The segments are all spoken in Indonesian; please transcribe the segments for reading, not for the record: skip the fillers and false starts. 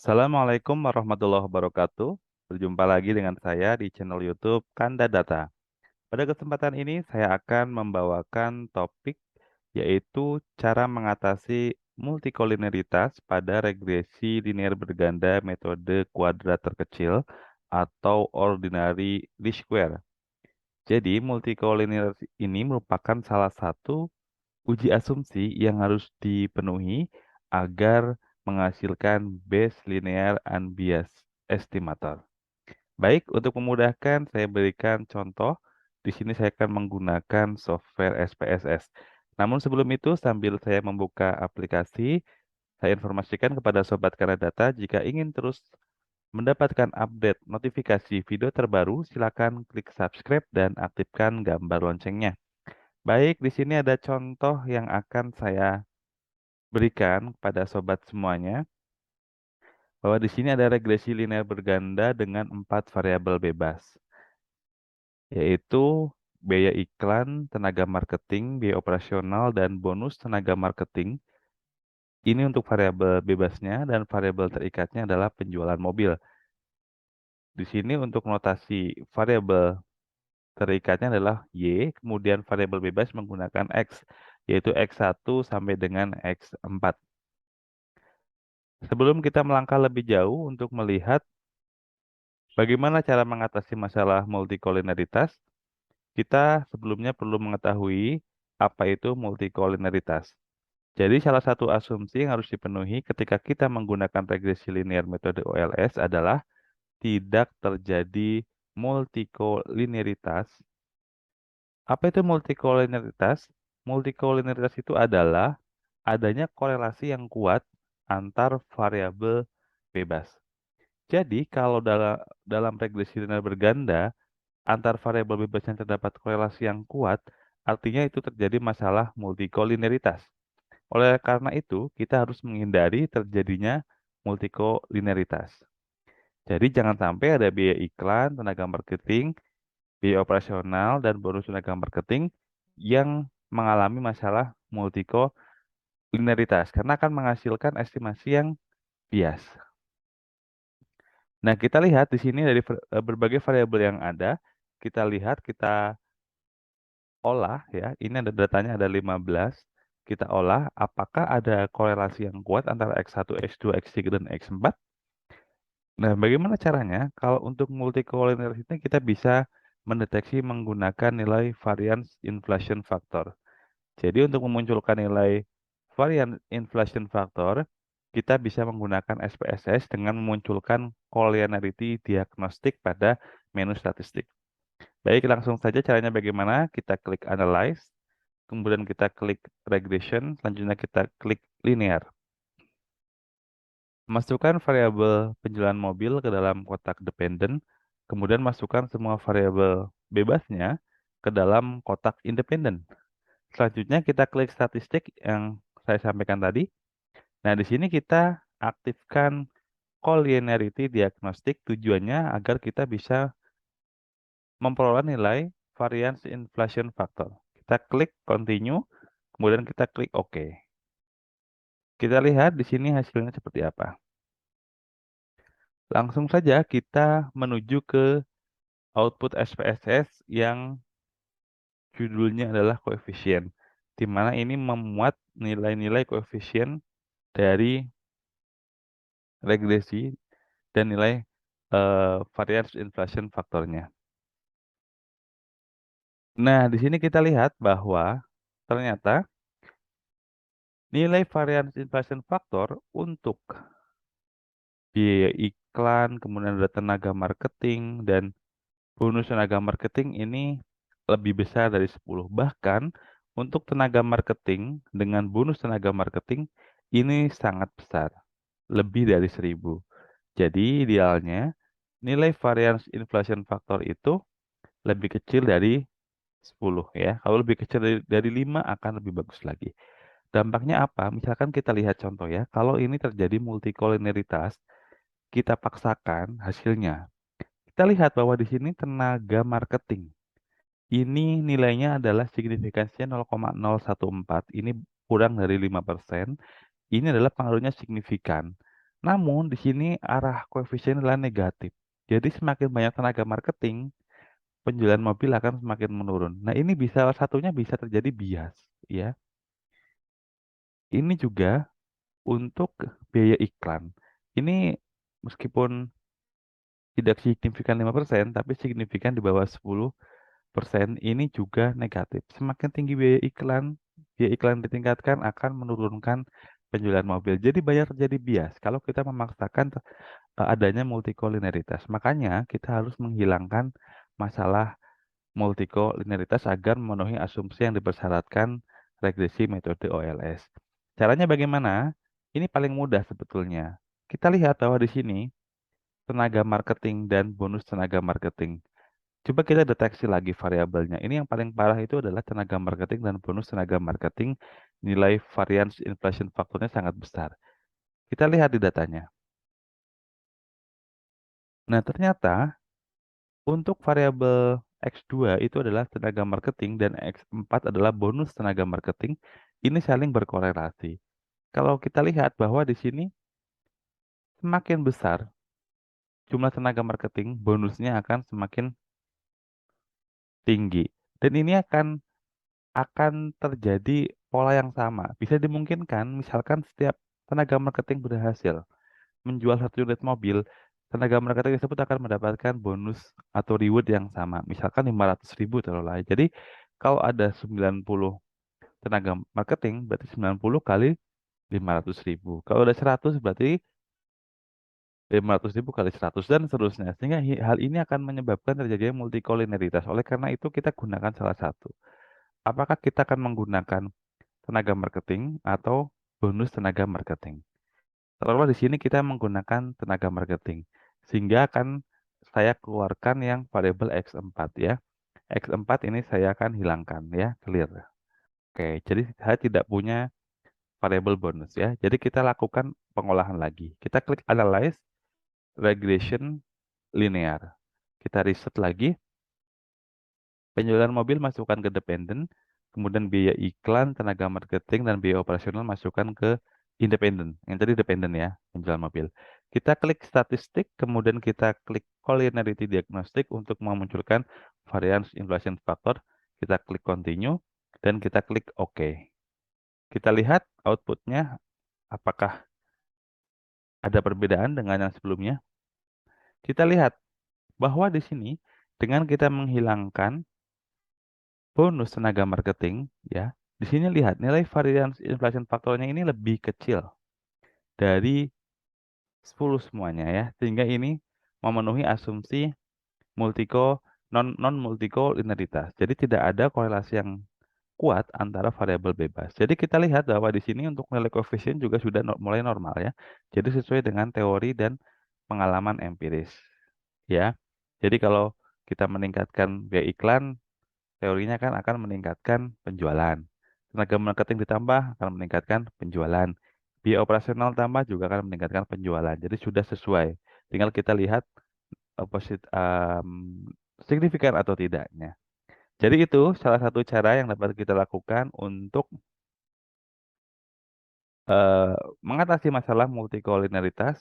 Assalamualaikum warahmatullahi wabarakatuh. Berjumpa lagi dengan saya di channel YouTube Kanda Data. Pada kesempatan ini saya akan membawakan topik yaitu cara mengatasi multikolineritas pada regresi linear berganda metode kuadrat terkecil atau ordinary least square. Jadi multikolinear ini merupakan salah satu uji asumsi yang harus dipenuhi agar menghasilkan base linear unbiased estimator. Baik, untuk memudahkan saya berikan contoh. Di sini saya akan menggunakan software SPSS. Namun sebelum itu, sambil saya membuka aplikasi, saya informasikan kepada Sobat Data jika ingin terus mendapatkan update notifikasi video terbaru, silakan klik subscribe dan aktifkan gambar loncengnya. Baik, di sini ada contoh yang akan saya berikan kepada sobat semuanya, bahwa di sini ada regresi linear berganda dengan 4 variabel bebas, yaitu biaya iklan, tenaga marketing, biaya operasional, dan bonus tenaga marketing. Ini untuk variabel bebasnya, dan variabel terikatnya adalah penjualan mobil. Di sini untuk notasi variabel terikatnya adalah Y, kemudian variabel bebas menggunakan X, yaitu X1 sampai dengan X4. Sebelum kita melangkah lebih jauh untuk melihat bagaimana cara mengatasi masalah multikolineritas, kita sebelumnya perlu mengetahui apa itu multikolineritas. Jadi salah satu asumsi yang harus dipenuhi ketika kita menggunakan regresi linear metode OLS adalah tidak terjadi multikolineritas. Apa itu multikolineritas? Multikolineritas itu adalah adanya korelasi yang kuat antar variabel bebas. Jadi, kalau dalam regresi linear berganda, antar variabel bebas yang terdapat korelasi yang kuat, artinya itu terjadi masalah multikolineritas. Oleh karena itu, kita harus menghindari terjadinya multikolineritas. Jadi, jangan sampai ada biaya iklan, tenaga marketing, biaya operasional, dan bonus tenaga marketing yang mengalami masalah multikolineritas, karena akan menghasilkan estimasi yang bias. Nah, kita lihat di sini dari berbagai variabel yang ada, kita lihat, kita olah ya. Ini ada datanya ada 15. Kita olah apakah ada korelasi yang kuat antara X1, X2, X3, dan X4. Nah, bagaimana caranya? Kalau untuk multikolineritas ini kita bisa mendeteksi menggunakan nilai variance inflation factor. Jadi untuk memunculkan nilai varian inflation factor, kita bisa menggunakan SPSS dengan memunculkan collinearity diagnostik pada menu statistik. Baik, langsung saja caranya bagaimana. Kita klik Analyze, kemudian kita klik Regression, selanjutnya kita klik Linear. Masukkan variabel penjualan mobil ke dalam kotak dependent, kemudian masukkan semua variabel bebasnya ke dalam kotak independen. Selanjutnya kita klik statistik yang saya sampaikan tadi. Nah, di sini kita aktifkan collinearity diagnostik, tujuannya agar kita bisa memperoleh nilai variance inflation factor. Kita klik continue, kemudian kita klik OK. Kita lihat di sini hasilnya seperti apa. Langsung saja kita menuju ke output SPSS yang judulnya adalah koefisien, di mana ini memuat nilai-nilai koefisien dari regresi dan nilai variance inflation faktornya. Nah, di sini kita lihat bahwa ternyata nilai variance inflation factor untuk biaya iklan, kemudian ada tenaga marketing, dan bonus tenaga marketing ini lebih besar dari 10. Bahkan untuk tenaga marketing dengan bonus tenaga marketing ini sangat besar, lebih dari 1000. Jadi idealnya nilai variance inflation factor itu lebih kecil dari 10 ya. Kalau lebih kecil dari 5 akan lebih bagus lagi. Dampaknya apa? Misalkan kita lihat contoh ya, kalau ini terjadi multikolineritas, kita paksakan hasilnya. Kita lihat bahwa di sini tenaga marketing. Ini nilainya adalah signifikansinya 0,014. Ini kurang dari 5%. Ini adalah pengaruhnya signifikan. Namun di sini arah koefisien adalah negatif. Jadi semakin banyak tenaga marketing, penjualan mobil akan semakin menurun. Nah, ini bisa salah satunya bisa terjadi bias, ya. Ini juga untuk biaya iklan. Ini meskipun tidak signifikan 5%, tapi signifikan di bawah 10%, ini juga negatif. Semakin tinggi biaya iklan ditingkatkan akan menurunkan penjualan mobil. Jadi banyak terjadi bias kalau kita memaksakan adanya multikolinearitas. Makanya kita harus menghilangkan masalah multikolinearitas agar memenuhi asumsi yang dipersyaratkan regresi metode OLS. Caranya bagaimana? Ini paling mudah sebetulnya. Kita lihat bahwa di sini tenaga marketing dan bonus tenaga marketing. Coba kita deteksi lagi variabelnya. Ini yang paling parah itu adalah tenaga marketing dan bonus tenaga marketing. Nilai variance inflation faktornya sangat besar. Kita lihat di datanya. Nah, ternyata untuk variabel X2 itu adalah tenaga marketing dan X4 adalah bonus tenaga marketing. Ini saling berkorelasi. Kalau kita lihat bahwa di sini semakin besar jumlah tenaga marketing, bonusnya akan semakin tinggi. Dan ini akan terjadi pola yang sama. Bisa dimungkinkan misalkan setiap tenaga marketing berhasil menjual 1 unit mobil, tenaga marketing tersebut akan mendapatkan bonus atau reward yang sama. Misalkan 500.000 taruhlah. Jadi kalau ada 90 tenaga marketing berarti 90 kali 500.000. Kalau ada 100 berarti 500.000 kali 100 dan seterusnya. Sehingga hal ini akan menyebabkan terjadinya multikolinearitas. Oleh karena itu kita gunakan salah satu. Apakah kita akan menggunakan tenaga marketing atau bonus tenaga marketing? Taruhlah di sini kita menggunakan tenaga marketing. Sehingga akan saya keluarkan yang variabel X4 ya. X4 ini saya akan hilangkan ya, clear. Oke, jadi saya tidak punya variabel bonus ya. Jadi kita lakukan pengolahan lagi. Kita klik analyze regression linear. Kita riset lagi, penjualan mobil masukkan ke dependen, kemudian biaya iklan, tenaga marketing, dan biaya operasional masukkan ke independen. Yang tadi dependen ya, penjualan mobil. Kita klik statistik, kemudian kita klik collinearity diagnostic untuk memunculkan variance inflation factor. Kita klik continue, dan kita klik OK. Kita lihat outputnya apakah ada perbedaan dengan yang sebelumnya. Kita lihat bahwa di sini dengan kita menghilangkan bonus tenaga marketing, ya, di sini lihat nilai variance inflation faktornya ini lebih kecil dari 10 semuanya ya, sehingga ini memenuhi asumsi multiko non multiko linearitas. Jadi tidak ada korelasi yang kuat antara variabel bebas. Jadi kita lihat bahwa di sini untuk nilai koefisien juga sudah mulai normal ya. Jadi sesuai dengan teori dan pengalaman empiris ya. Jadi kalau kita meningkatkan biaya iklan, teorinya kan akan meningkatkan penjualan. Tenaga marketing ditambah akan meningkatkan penjualan. Biaya operasional tambah juga akan meningkatkan penjualan. Jadi sudah sesuai. Tinggal kita lihat signifikan atau tidaknya. Jadi itu salah satu cara yang dapat kita lakukan untuk eh, mengatasi masalah multikolinearitas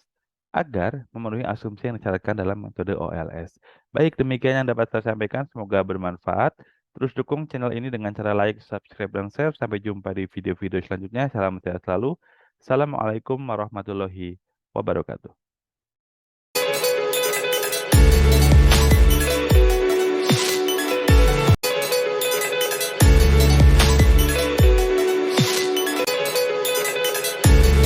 agar memenuhi asumsi yang disyaratkan dalam metode OLS. Baik, demikian yang dapat saya sampaikan. Semoga bermanfaat. Terus dukung channel ini dengan cara like, subscribe, dan share. Sampai jumpa di video-video selanjutnya. Salam sehat selalu. Assalamualaikum warahmatullahi wabarakatuh.